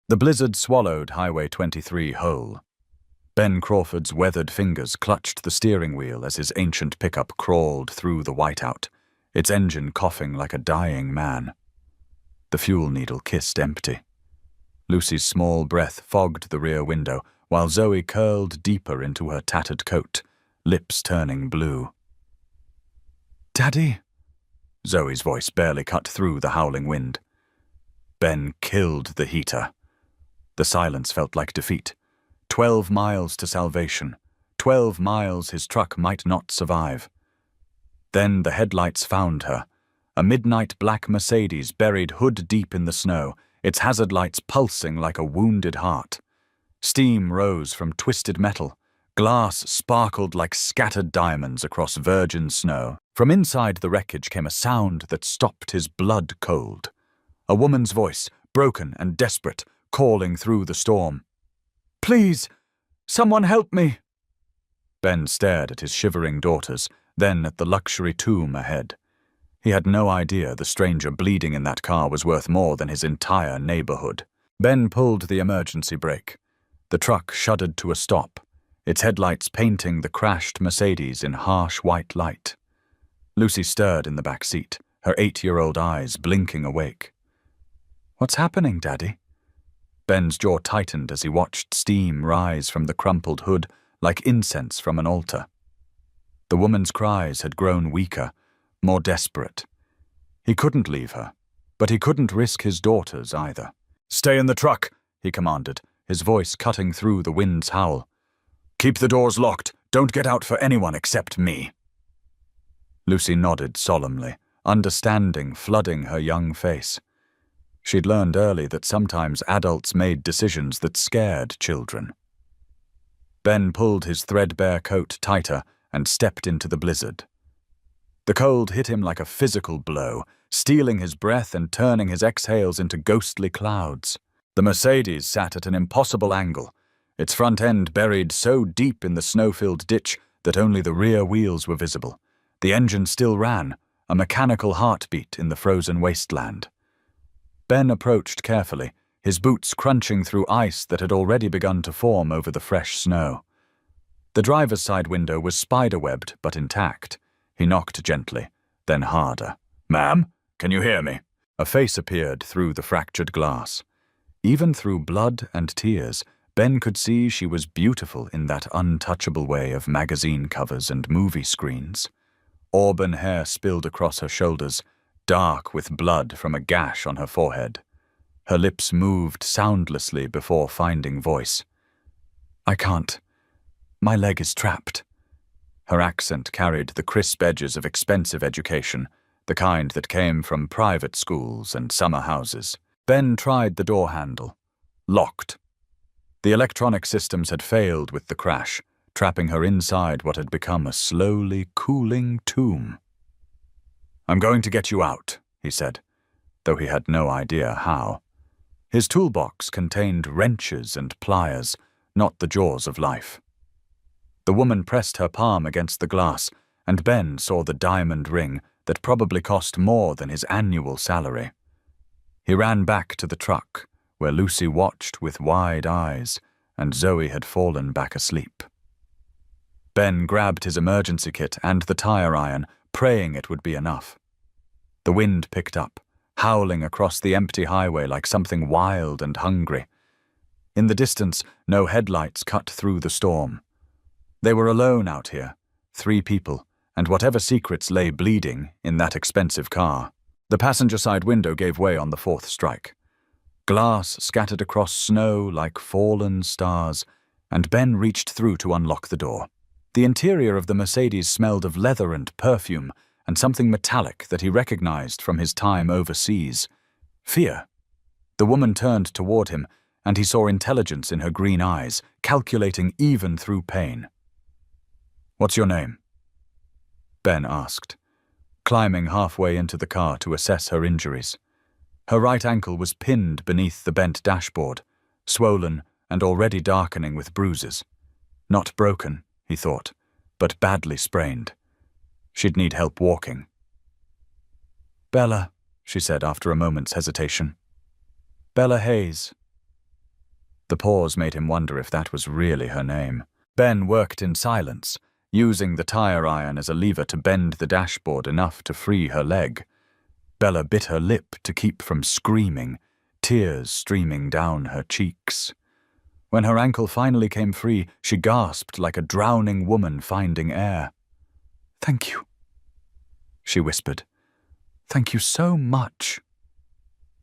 The blizzard swallowed Highway 23 whole. Ben Crawford's weathered fingers clutched the steering wheel as his ancient pickup crawled through the whiteout, its engine coughing like a dying man. The fuel needle kissed empty. Lucy's small breath fogged the rear window, while Zoe curled deeper into her tattered coat, lips turning blue. "Daddy?" Zoe's voice barely cut through the howling wind. Ben killed the heater. The silence felt like defeat. 12 miles to salvation. 12 miles his truck might not survive. Then the headlights found her. A midnight black Mercedes buried hood deep in the snow, its hazard lights pulsing like a wounded heart. Steam rose from twisted metal. Glass sparkled like scattered diamonds across virgin snow. From inside the wreckage came a sound that stopped his blood cold. A woman's voice, broken and desperate, calling through the storm. "Please, someone help me!" Ben stared at his shivering daughters, then at the luxury tomb ahead. He had no idea the stranger bleeding in that car was worth more than his entire neighborhood. Ben pulled the emergency brake. The truck shuddered to a stop, its headlights painting the crashed Mercedes in harsh white light. Lucy stirred in the back seat, her 8-year-old eyes blinking awake. "What's happening, Daddy?" Ben's jaw tightened as he watched steam rise from the crumpled hood like incense from an altar. The woman's cries had grown weaker, more desperate. He couldn't leave her, but he couldn't risk his daughters either. "Stay in the truck," he commanded, his voice cutting through the wind's howl. "Keep the doors locked. Don't get out for anyone except me." Lucy nodded solemnly, understanding flooding her young face. She'd learned early that sometimes adults made decisions that scared children. Ben pulled his threadbare coat tighter and stepped into the blizzard. The cold hit him like a physical blow, stealing his breath and turning his exhales into ghostly clouds. The Mercedes sat at an impossible angle, its front end buried so deep in the snow-filled ditch that only the rear wheels were visible. The engine still ran, a mechanical heartbeat in the frozen wasteland. Ben approached carefully, his boots crunching through ice that had already begun to form over the fresh snow. The driver's side window was spiderwebbed but intact. He knocked gently, then harder. "Ma'am, can you hear me?" A face appeared through the fractured glass. Even through blood and tears, Ben could see she was beautiful in that untouchable way of magazine covers and movie screens. Auburn hair spilled across her shoulders, dark with blood from a gash on her forehead. Her lips moved soundlessly before finding voice. "I can't. My leg is trapped." Her accent carried the crisp edges of expensive education, the kind that came from private schools and summer houses. Ben tried the door handle. Locked. The electronic systems had failed with the crash, trapping her inside what had become a slowly cooling tomb. "I'm going to get you out," he said, though he had no idea how. His toolbox contained wrenches and pliers, not the jaws of life. The woman pressed her palm against the glass, and Ben saw the diamond ring that probably cost more than his annual salary. He ran back to the truck, where Lucy watched with wide eyes, and Zoe had fallen back asleep. Ben grabbed his emergency kit and the tire iron, praying it would be enough. The wind picked up, howling across the empty highway like something wild and hungry. In the distance, no headlights cut through the storm. They were alone out here, 3 people, and whatever secrets lay bleeding in that expensive car. The passenger side window gave way on the 4th strike. Glass scattered across snow like fallen stars, and Ben reached through to unlock the door. The interior of the Mercedes smelled of leather and perfume, and something metallic that he recognized from his time overseas. Fear. The woman turned toward him, and he saw intelligence in her green eyes, calculating even through pain. "What's your name?" Ben asked, climbing halfway into the car to assess her injuries. Her right ankle was pinned beneath the bent dashboard, swollen and already darkening with bruises. Not broken, he thought, but badly sprained. She'd need help walking. "Bella," she said after a moment's hesitation. "Bella Hayes." The pause made him wonder if that was really her name. Ben worked in silence, using the tire iron as a lever to bend the dashboard enough to free her leg. Bella bit her lip to keep from screaming, tears streaming down her cheeks. When her ankle finally came free, she gasped like a drowning woman finding air. "Thank you," she whispered. "Thank you so much."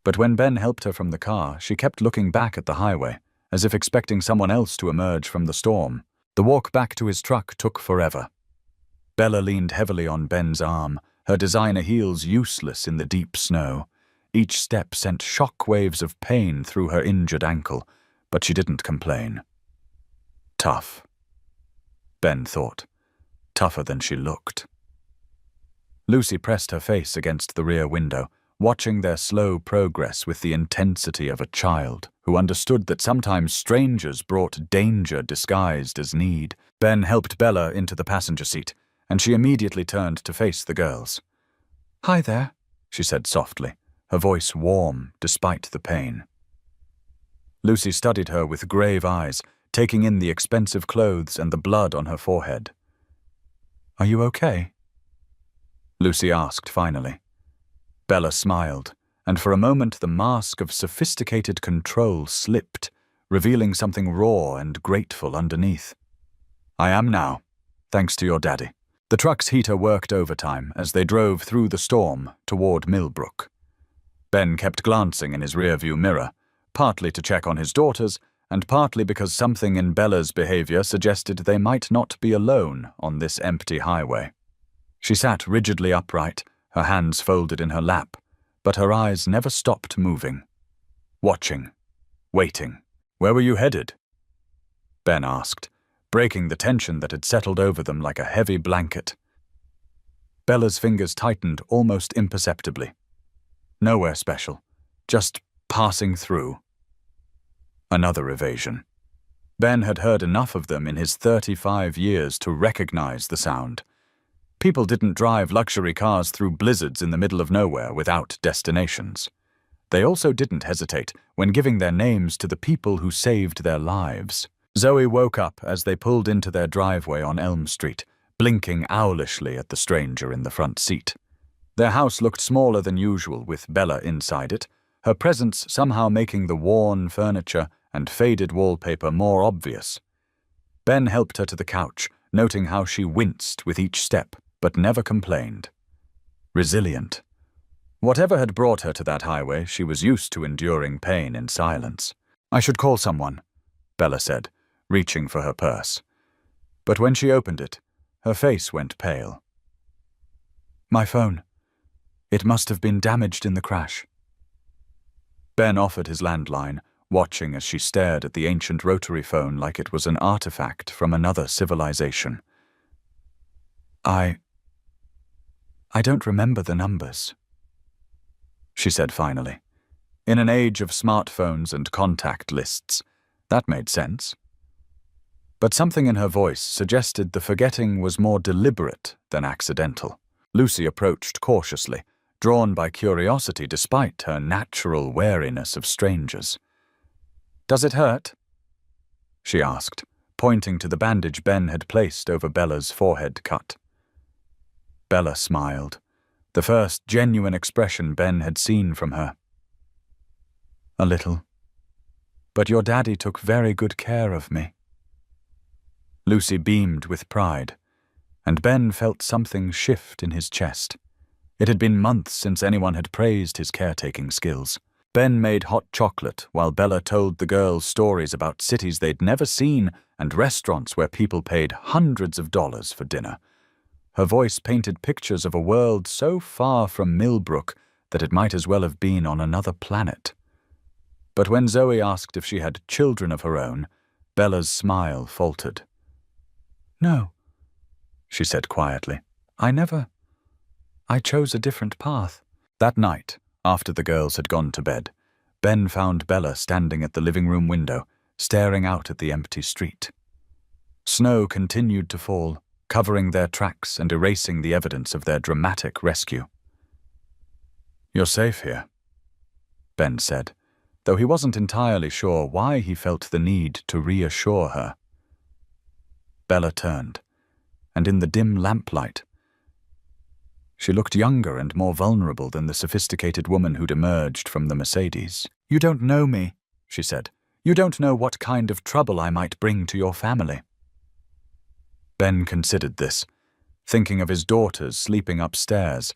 But when Ben helped her from the car, she kept looking back at the highway, as if expecting someone else to emerge from the storm. The walk back to his truck took forever. Bella leaned heavily on Ben's arm, her designer heels useless in the deep snow. Each step sent shock waves of pain through her injured ankle, but she didn't complain. Tough, Ben thought. Tougher than she looked. Lucy pressed her face against the rear window, watching their slow progress with the intensity of a child who understood that sometimes strangers brought danger disguised as need. Ben helped Bella into the passenger seat, and she immediately turned to face the girls. "Hi there," she said softly, her voice warm despite the pain. Lucy studied her with grave eyes, taking in the expensive clothes and the blood on her forehead. "Are you okay?" Lucy asked finally. Bella smiled, and for a moment the mask of sophisticated control slipped, revealing something raw and grateful underneath. "I am now, thanks to your daddy." The truck's heater worked overtime as they drove through the storm toward Millbrook. Ben kept glancing in his rearview mirror, partly to check on his daughters, and partly because something in Bella's behavior suggested they might not be alone on this empty highway. She sat rigidly upright, her hands folded in her lap, but her eyes never stopped moving. Watching, waiting. "Where were you headed?" Ben asked, breaking the tension that had settled over them like a heavy blanket. Bella's fingers tightened almost imperceptibly. "Nowhere special, just passing through." Another evasion. Ben had heard enough of them in his 35 years to recognize the sound. People didn't drive luxury cars through blizzards in the middle of nowhere without destinations. They also didn't hesitate when giving their names to the people who saved their lives. Zoe woke up as they pulled into their driveway on Elm Street, blinking owlishly at the stranger in the front seat. Their house looked smaller than usual with Bella inside it, her presence somehow making the worn furniture and faded wallpaper more obvious. Ben helped her to the couch, noting how she winced with each step, but never complained. Resilient. Whatever had brought her to that highway, she was used to enduring pain in silence. "I should call someone," Bella said, reaching for her purse. But when she opened it, her face went pale. "My phone. It must have been damaged in the crash." Ben offered his landline, watching as she stared at the ancient rotary phone like it was an artifact from another civilization. I don't remember the numbers," she said finally. In an age of smartphones and contact lists, that made sense. But something in her voice suggested the forgetting was more deliberate than accidental. Lucy approached cautiously, drawn by curiosity despite her natural wariness of strangers. "Does it hurt?" she asked, pointing to the bandage Ben had placed over Bella's forehead cut. Bella smiled, the first genuine expression Ben had seen from her. "A little. But your daddy took very good care of me." Lucy beamed with pride, and Ben felt something shift in his chest. It had been months since anyone had praised his caretaking skills. Ben made hot chocolate while Bella told the girls stories about cities they'd never seen and restaurants where people paid hundreds of dollars for dinner. Her voice painted pictures of a world so far from Millbrook that it might as well have been on another planet. But when Zoe asked if she had children of her own, Bella's smile faltered. "No," she said quietly. I chose a different path." That night, after the girls had gone to bed, Ben found Bella standing at the living room window, staring out at the empty street. Snow continued to fall, covering their tracks and erasing the evidence of their dramatic rescue. "You're safe here," Ben said, though he wasn't entirely sure why he felt the need to reassure her. Bella turned, and in the dim lamplight, she looked younger and more vulnerable than the sophisticated woman who'd emerged from the Mercedes. "You don't know me," she said. "You don't know what kind of trouble I might bring to your family." Ben considered this, thinking of his daughters sleeping upstairs,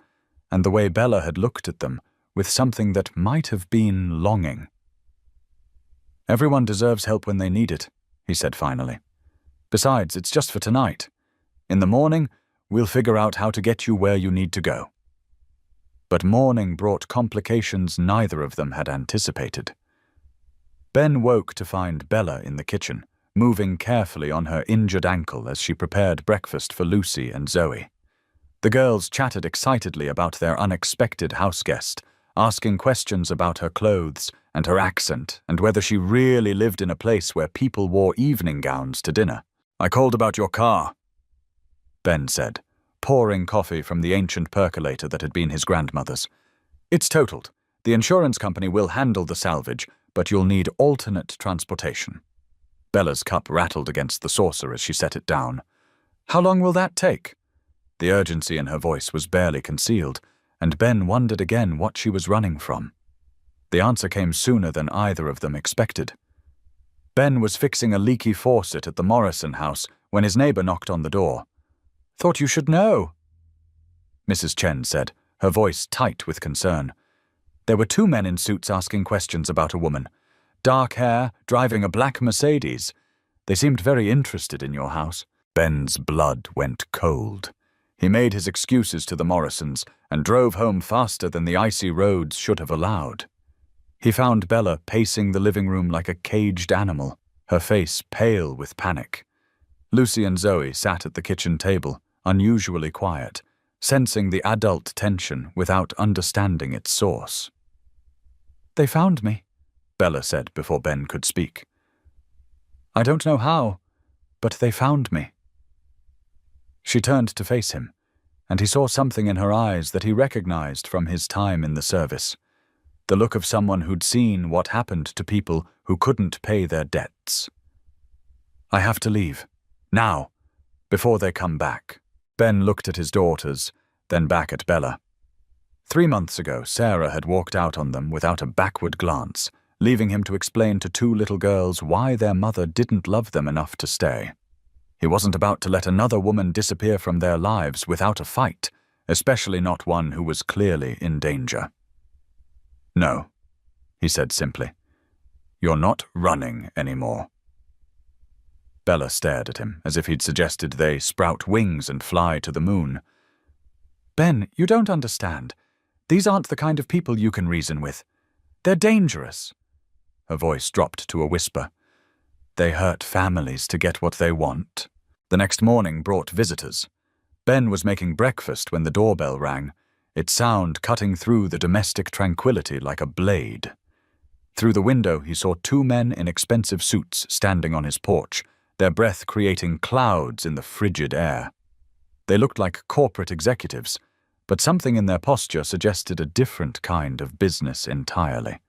and the way Bella had looked at them with something that might have been longing. "Everyone deserves help when they need it," he said finally. "Besides, it's just for tonight. In the morning, we'll figure out how to get you where you need to go." But morning brought complications neither of them had anticipated. Ben woke to find Bella in the kitchen, moving carefully on her injured ankle as she prepared breakfast for Lucy and Zoe. The girls chatted excitedly about their unexpected houseguest, asking questions about her clothes and her accent and whether she really lived in a place where people wore evening gowns to dinner. "I called about your car," Ben said, pouring coffee from the ancient percolator that had been his grandmother's. "It's totaled. The insurance company will handle the salvage, but you'll need alternate transportation." Bella's cup rattled against the saucer as she set it down. "How long will that take?" The urgency in her voice was barely concealed, and Ben wondered again what she was running from. The answer came sooner than either of them expected. Ben was fixing a leaky faucet at the Morrison house when his neighbor knocked on the door. "Thought you should know," Mrs. Chen said, her voice tight with concern. "There were 2 men in suits asking questions about a woman. Dark hair, driving a black Mercedes. They seemed very interested in your house." Ben's blood went cold. He made his excuses to the Morrisons and drove home faster than the icy roads should have allowed. He found Bella pacing the living room like a caged animal, her face pale with panic. Lucy and Zoe sat at the kitchen table, unusually quiet, sensing the adult tension without understanding its source. "They found me," Bella said before Ben could speak. "I don't know how, but they found me." She turned to face him, and he saw something in her eyes that he recognized from his time in the service. The look of someone who'd seen what happened to people who couldn't pay their debts. "I have to leave. Now, before they come back." Ben looked at his daughters, then back at Bella. 3 months ago, Sarah had walked out on them without a backward glance, leaving him to explain to 2 little girls why their mother didn't love them enough to stay. He wasn't about to let another woman disappear from their lives without a fight, especially not one who was clearly in danger. "No," he said simply. "You're not running anymore." Bella stared at him, as if he'd suggested they sprout wings and fly to the moon. "Ben, you don't understand. These aren't the kind of people you can reason with. They're dangerous." Her voice dropped to a whisper. "They hurt families to get what they want." The next morning brought visitors. Ben was making breakfast when the doorbell rang, its sound cutting through the domestic tranquility like a blade. Through the window he saw 2 men in expensive suits standing on his porch, their breath creating clouds in the frigid air. They looked like corporate executives, but something in their posture suggested a different kind of business entirely.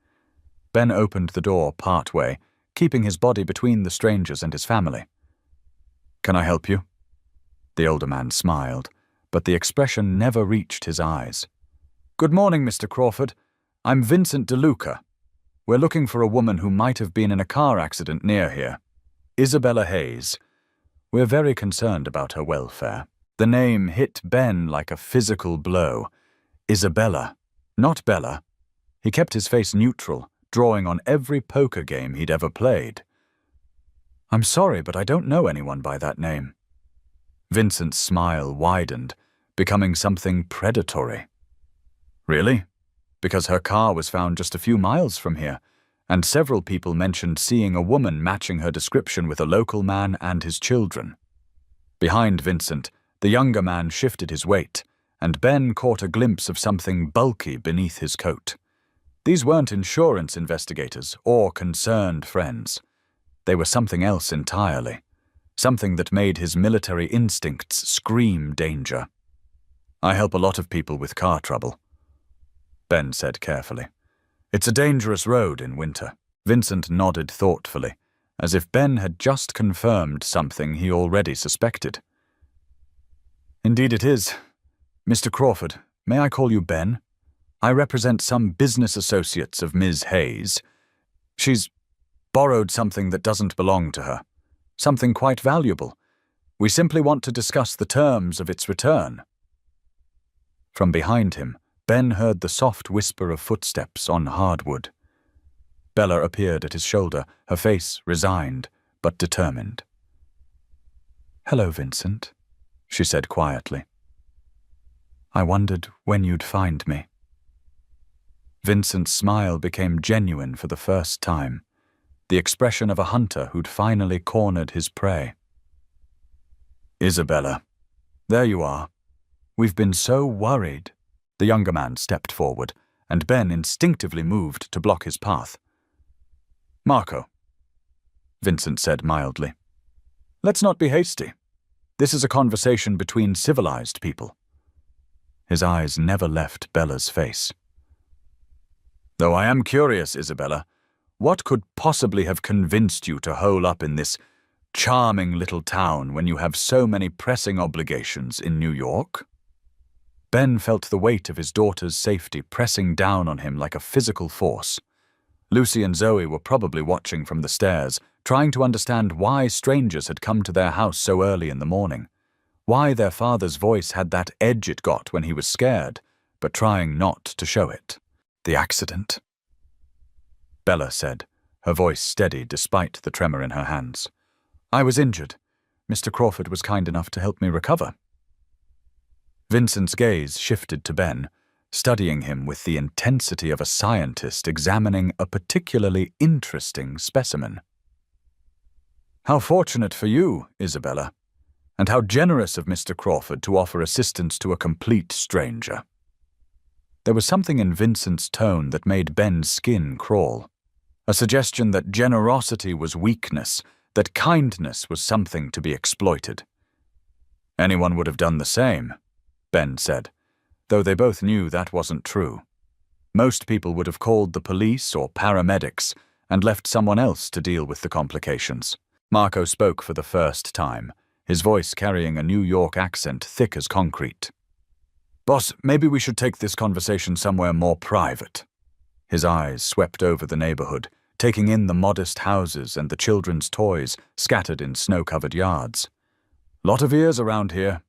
Ben opened the door partway, keeping his body between the strangers and his family. "Can I help you?" The older man smiled, but the expression never reached his eyes. "Good morning, Mr. Crawford. I'm Vincent DeLuca. We're looking for a woman who might have been in a car accident near here. Isabella Hayes. We're very concerned about her welfare." The name hit Ben like a physical blow. Isabella, not Bella. He kept his face neutral, drawing on every poker game he'd ever played. "I'm sorry, but I don't know anyone by that name." Vincent's smile widened, becoming something predatory. "Really? Because her car was found just a few miles from here, and several people mentioned seeing a woman matching her description with a local man and his children." Behind Vincent, the younger man shifted his weight, and Ben caught a glimpse of something bulky beneath his coat. These weren't insurance investigators or concerned friends. They were something else entirely, something that made his military instincts scream danger. "I help a lot of people with car trouble," Ben said carefully. It's a dangerous road in winter. Vincent nodded thoughtfully, as if Ben had just confirmed something he already suspected. Indeed it is. Mr. Crawford, may I call you Ben? I represent some business associates of Ms. Hayes. She's borrowed something that doesn't belong to her. Something quite valuable. We simply want to discuss the terms of its return. From behind him, Ben heard the soft whisper of footsteps on hardwood. Bella appeared at his shoulder, her face resigned but determined. "Hello, Vincent," she said quietly. "I wondered when you'd find me." Vincent's smile became genuine for the first time, the expression of a hunter who'd finally cornered his prey. "Isabella, there you are. We've been so worried." The younger man stepped forward, and Ben instinctively moved to block his path. "Marco," Vincent said mildly, "let's not be hasty. This is a conversation between civilized people." His eyes never left Bella's face. "Though I am curious, Isabella, what could possibly have convinced you to hole up in this charming little town when you have so many pressing obligations in New York?" Ben felt the weight of his daughter's safety pressing down on him like a physical force. Lucy and Zoe were probably watching from the stairs, trying to understand why strangers had come to their house so early in the morning, why their father's voice had that edge it got when he was scared, but trying not to show it. "The accident," Bella said, her voice steady despite the tremor in her hands. "I was injured. Mr. Crawford was kind enough to help me recover." Vincent's gaze shifted to Ben, studying him with the intensity of a scientist examining a particularly interesting specimen. "How fortunate for you, Isabella, and how generous of Mr. Crawford to offer assistance to a complete stranger." There was something in Vincent's tone that made Ben's skin crawl, a suggestion that generosity was weakness, that kindness was something to be exploited. "Anyone would have done the same," Ben said, though they both knew that wasn't true. Most people would have called the police or paramedics and left someone else to deal with the complications. Marco spoke for the first time, his voice carrying a New York accent thick as concrete. "Boss, maybe we should take this conversation somewhere more private." His eyes swept over the neighborhood, taking in the modest houses and the children's toys scattered in snow-covered yards. "Lot of ears around here."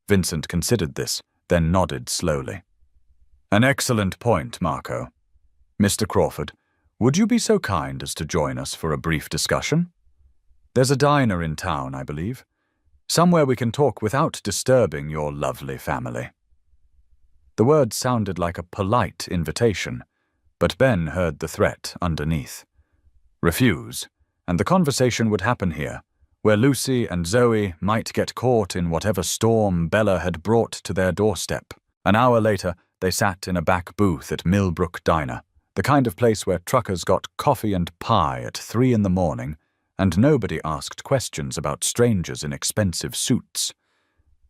Vincent considered this, then nodded slowly. "An excellent point, Marco. Mr. Crawford, would you be so kind as to join us for a brief discussion? There's a diner in town, I believe. Somewhere we can talk without disturbing your lovely family." The words sounded like a polite invitation, but Ben heard the threat underneath. Refuse, and the conversation would happen here, where Lucy and Zoe might get caught in whatever storm Bella had brought to their doorstep. An hour later, they sat in a back booth at Millbrook Diner, the kind of place where truckers got coffee and pie at 3 in the morning, and nobody asked questions about strangers in expensive suits.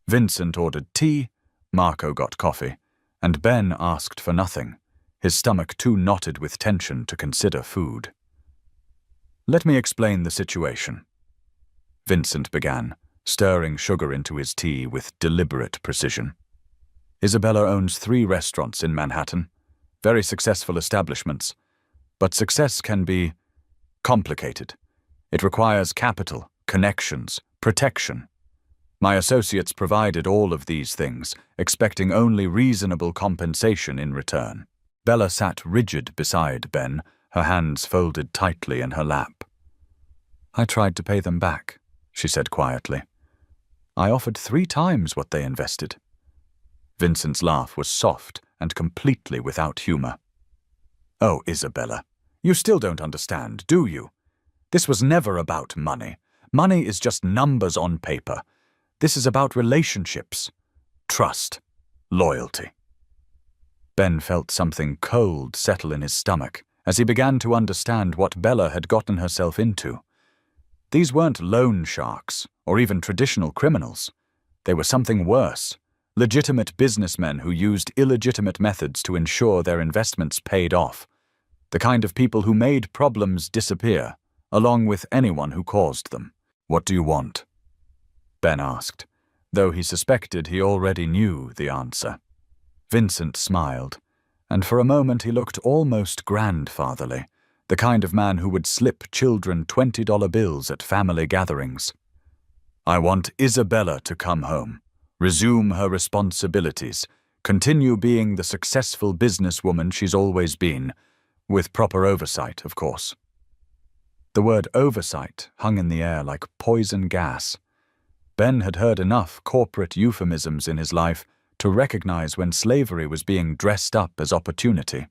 Vincent ordered tea, Marco got coffee, and Ben asked for nothing, his stomach too knotted with tension to consider food. "Let me explain the situation," Vincent began, stirring sugar into his tea with deliberate precision. "Isabella owns 3 restaurants in Manhattan, very successful establishments, but success can be complicated. It requires capital, connections, protection. My associates provided all of these things, expecting only reasonable compensation in return." Bella sat rigid beside Ben, her hands folded tightly in her lap. "I tried to pay them back," she said quietly. "I offered 3 times what they invested." Vincent's laugh was soft and completely without humor. "Oh, Isabella, you still don't understand, do you? This was never about money. Money is just numbers on paper. This is about relationships, trust, loyalty." Ben felt something cold settle in his stomach as he began to understand what Bella had gotten herself into. These weren't loan sharks or even traditional criminals. They were something worse, legitimate businessmen who used illegitimate methods to ensure their investments paid off, The kind of people who made problems disappear, along with anyone who caused them. "What do you want?" Ben asked, though he suspected he already knew the answer. Vincent smiled, and for a moment he looked almost grandfatherly, the kind of man who would slip children $20 bills at family gatherings. "I want Isabella to come home, resume her responsibilities, continue being the successful businesswoman she's always been, with proper oversight, of course." The word oversight hung in the air like poison gas. Ben had heard enough corporate euphemisms in his life to recognize when slavery was being dressed up as opportunity.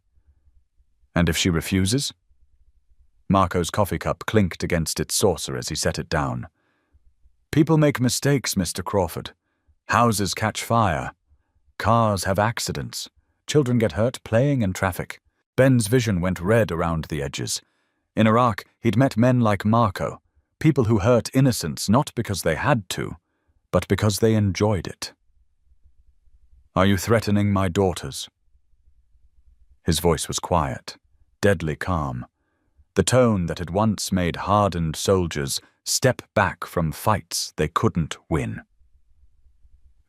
"And if she refuses?" Marco's coffee cup clinked against its saucer as he set it down. "People make mistakes, Mr. Crawford. Houses catch fire. Cars have accidents. Children get hurt playing in traffic." Ben's vision went red around the edges. In Iraq, he'd met men like Marco, people who hurt innocents not because they had to, but because they enjoyed it. "Are you threatening my daughters?" His voice was quiet, deadly calm. The tone that had once made hardened soldiers step back from fights they couldn't win.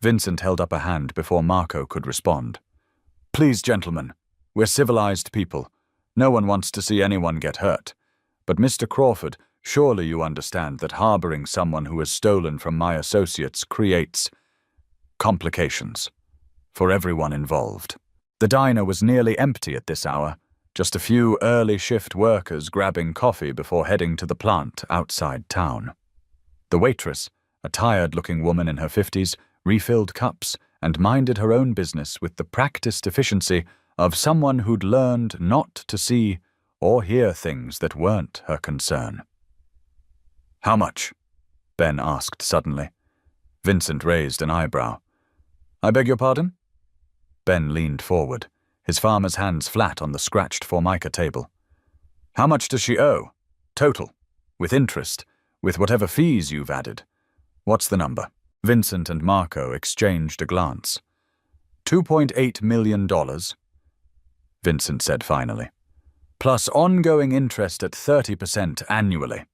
Vincent held up a hand before Marco could respond. "Please, gentlemen, we're civilized people. No one wants to see anyone get hurt. But Mr. Crawford, surely you understand that harboring someone who has stolen from my associates creates complications for everyone involved." The diner was nearly empty at this hour, just a few early shift workers grabbing coffee before heading to the plant outside town. The waitress, a tired-looking woman in her 50s, refilled cups and minded her own business with the practiced efficiency of someone who'd learned not to see or hear things that weren't her concern. "How much?" Ben asked suddenly. Vincent raised an eyebrow. "I beg your pardon?" Ben leaned forward, his farmer's hands flat on the scratched Formica table. "How much does she owe? Total. With interest. With whatever fees you've added. What's the number?" Vincent and Marco exchanged a glance. $2.8 million, Vincent said finally, plus ongoing interest at 30% annually.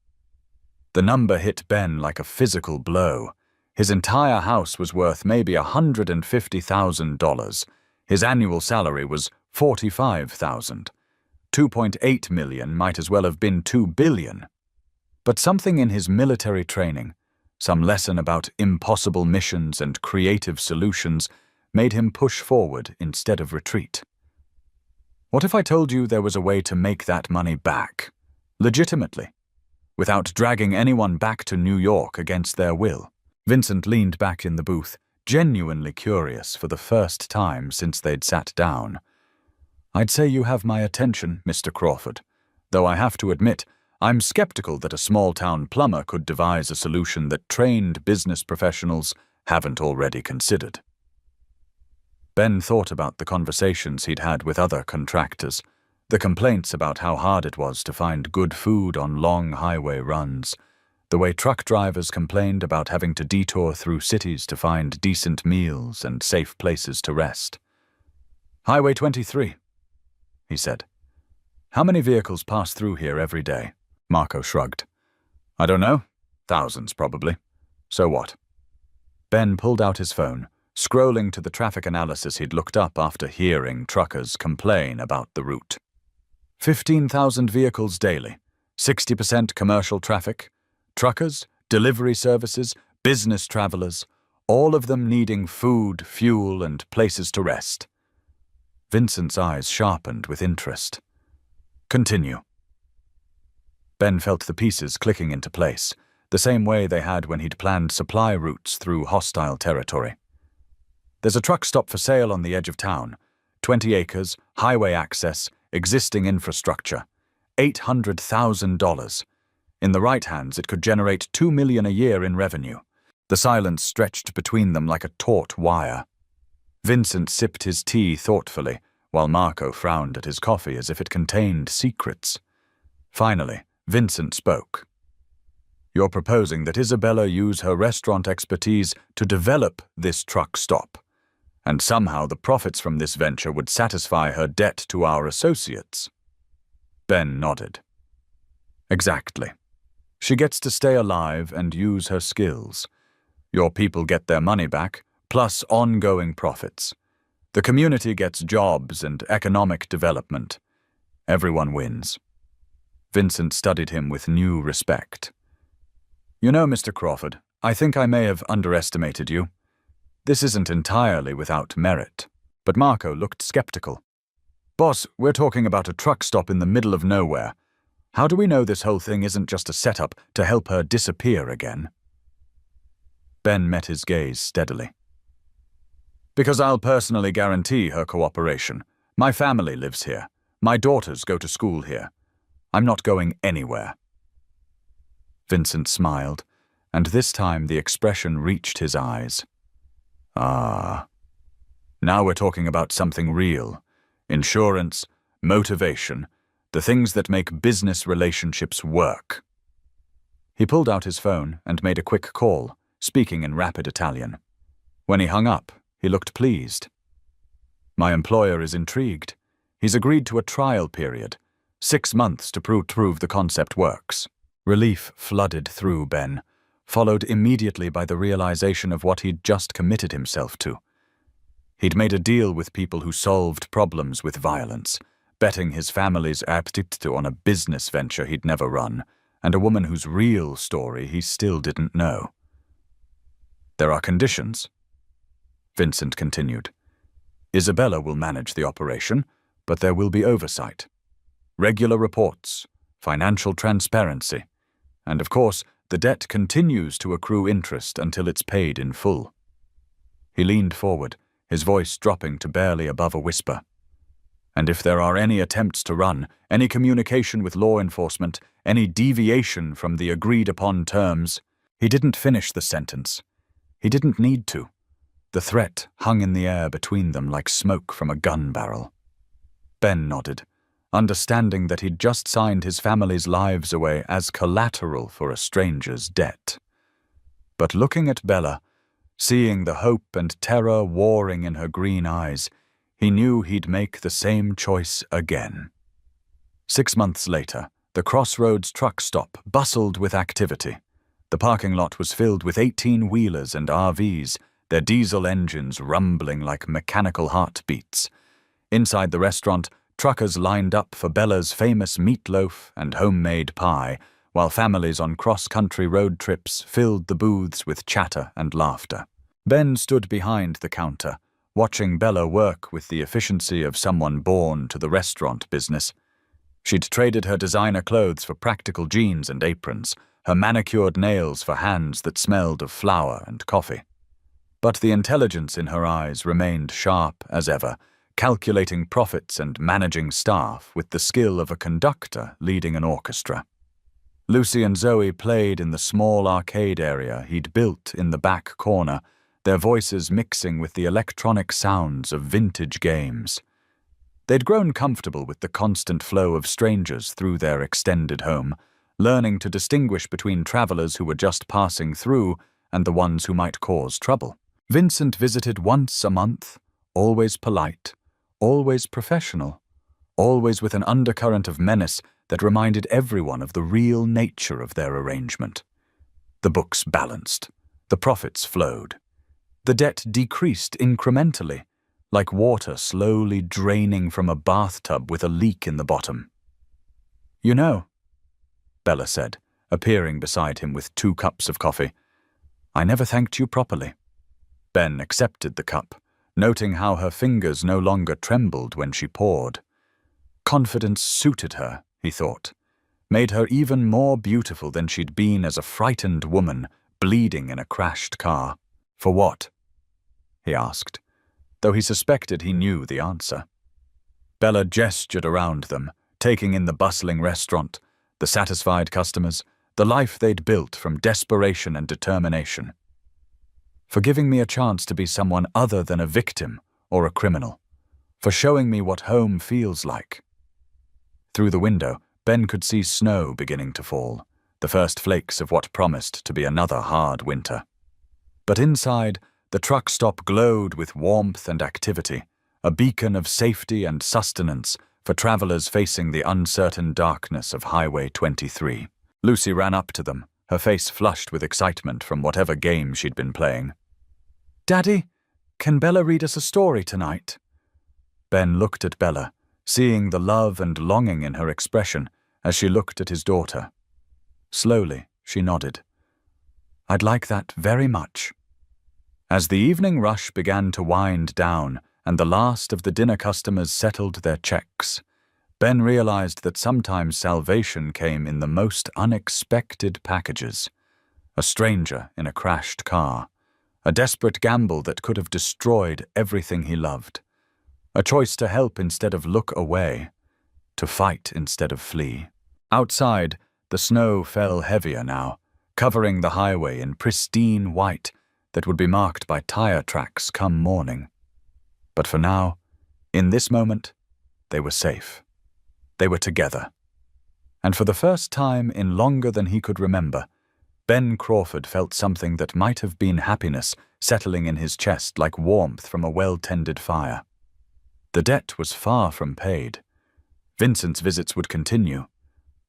The number hit Ben like a physical blow. His entire house was worth maybe $150,000. His annual salary was $45,000. $2.8 million might as well have been $2 billion. But something in his military training, some lesson about impossible missions and creative solutions, made him push forward instead of retreat. "What if I told you there was a way to make that money back, legitimately, without dragging anyone back to New York against their will?" Vincent leaned back in the booth, genuinely curious for the first time since they'd sat down. "I'd say you have my attention, Mr. Crawford, though I have to admit, I'm skeptical that a small-town plumber could devise a solution that trained business professionals haven't already considered." Ben thought about the conversations he'd had with other contractors, the complaints about how hard it was to find good food on long highway runs, the way truck drivers complained about having to detour through cities to find decent meals and safe places to rest. "Highway 23, he said. "How many vehicles pass through here every day?" Marco shrugged. "I don't know. Thousands, probably. So what?" Ben pulled out his phone, scrolling to the traffic analysis he'd looked up after hearing truckers complain about the route. 15,000 vehicles daily, 60% commercial traffic, truckers, delivery services, business travelers, all of them needing food, fuel, and places to rest. Vincent's eyes sharpened with interest. "Continue." Ben felt the pieces clicking into place, the same way they had when he'd planned supply routes through hostile territory. "There's a truck stop for sale on the edge of town. 20 acres, highway access, existing infrastructure. $800,000. In the right hands, it could generate $2 million a year in revenue." The silence stretched between them like a taut wire. Vincent sipped his tea thoughtfully, while Marco frowned at his coffee as if it contained secrets. Finally, Vincent spoke. "You're proposing that Isabella use her restaurant expertise to develop this truck stop, and somehow the profits from this venture would satisfy her debt to our associates." Ben nodded. Exactly. She gets to stay alive and use her skills. Your people get their money back, plus ongoing profits. The community gets jobs and economic development. Everyone wins. Vincent studied him with new respect. You know, Mr. Crawford, I think I may have underestimated you. This isn't entirely without merit. But Marco looked skeptical. Boss, we're talking about a truck stop in the middle of nowhere. How do we know this whole thing isn't just a setup to help her disappear again? Ben met his gaze steadily. Because I'll personally guarantee her cooperation. My family lives here. My daughters go to school here. I'm not going anywhere. Vincent smiled, and this time the expression reached his eyes. Ah. Now we're talking about something real. Insurance, motivation, the things that make business relationships work. He pulled out his phone and made a quick call, speaking in rapid Italian. When he hung up, he looked pleased. My employer is intrigued. He's agreed to a trial period, 6 months to prove the concept works. Relief flooded through Ben, followed immediately by the realization of what he'd just committed himself to. He'd made a deal with people who solved problems with violence, betting his family's aptitude on a business venture he'd never run, and a woman whose real story he still didn't know. There are conditions, Vincent continued. Isabella will manage the operation, but there will be oversight. Regular reports, financial transparency, and of course, the debt continues to accrue interest until it's paid in full. He leaned forward, his voice dropping to barely above a whisper. And if there are any attempts to run, any communication with law enforcement, any deviation from the agreed-upon terms, he didn't finish the sentence. He didn't need to. The threat hung in the air between them like smoke from a gun barrel. Ben nodded, understanding that he'd just signed his family's lives away as collateral for a stranger's debt. But looking at Bella, seeing the hope and terror warring in her green eyes, he knew he'd make the same choice again. 6 months later, the Crossroads truck stop bustled with activity. The parking lot was filled with 18-wheelers and RVs, their diesel engines rumbling like mechanical heartbeats. Inside the restaurant, truckers lined up for Bella's famous meatloaf and homemade pie, while families on cross-country road trips filled the booths with chatter and laughter. Ben stood behind the counter, watching Bella work with the efficiency of someone born to the restaurant business. She'd traded her designer clothes for practical jeans and aprons, her manicured nails for hands that smelled of flour and coffee. But the intelligence in her eyes remained sharp as ever, calculating profits and managing staff with the skill of a conductor leading an orchestra. Lucy and Zoe played in the small arcade area he'd built in the back corner, their voices mixing with the electronic sounds of vintage games. They'd grown comfortable with the constant flow of strangers through their extended home, learning to distinguish between travelers who were just passing through and the ones who might cause trouble. Vincent visited once a month, always polite, always professional, always with an undercurrent of menace that reminded everyone of the real nature of their arrangement. The books balanced, the profits flowed. The debt decreased incrementally, like water slowly draining from a bathtub with a leak in the bottom. You know, Bella said, appearing beside him with 2 cups of coffee, I never thanked you properly. Ben accepted the cup, noting how her fingers no longer trembled when she poured. Confidence suited her, he thought, made her even more beautiful than she'd been as a frightened woman bleeding in a crashed car. For what? He asked, though he suspected he knew the answer. Bella gestured around them, taking in the bustling restaurant, the satisfied customers, the life they'd built from desperation and determination. For giving me a chance to be someone other than a victim or a criminal, for showing me what home feels like. Through the window, Ben could see snow beginning to fall, the first flakes of what promised to be another hard winter. But inside, the truck stop glowed with warmth and activity, a beacon of safety and sustenance, for travelers facing the uncertain darkness of Highway 23. Lucy ran up to them, her face flushed with excitement from whatever game she'd been playing. "Daddy, can Bella read us a story tonight?" Ben looked at Bella, seeing the love and longing in her expression as she looked at his daughter. Slowly, she nodded. "I'd like that very much." As the evening rush began to wind down and the last of the dinner customers settled their checks, Ben realized that sometimes salvation came in the most unexpected packages. A stranger in a crashed car, a desperate gamble that could have destroyed everything he loved, a choice to help instead of look away, to fight instead of flee. Outside, the snow fell heavier now, covering the highway in pristine white that would be marked by tire tracks come morning. But for now, in this moment, they were safe. They were together. And for the first time in longer than he could remember, Ben Crawford felt something that might have been happiness settling in his chest like warmth from a well-tended fire. The debt was far from paid. Vincent's visits would continue.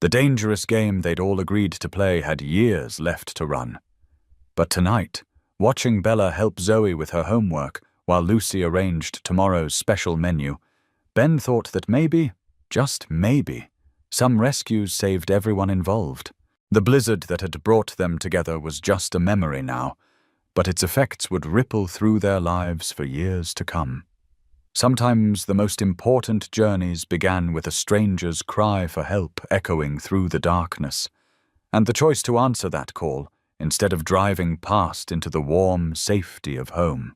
The dangerous game they'd all agreed to play had years left to run. But tonight, watching Bella help Zoe with her homework while Lucy arranged tomorrow's special menu, Ben thought that maybe, just maybe, some rescues saved everyone involved. The blizzard that had brought them together was just a memory now, but its effects would ripple through their lives for years to come. Sometimes the most important journeys began with a stranger's cry for help echoing through the darkness, and the choice to answer that call instead of driving past into the warm safety of home.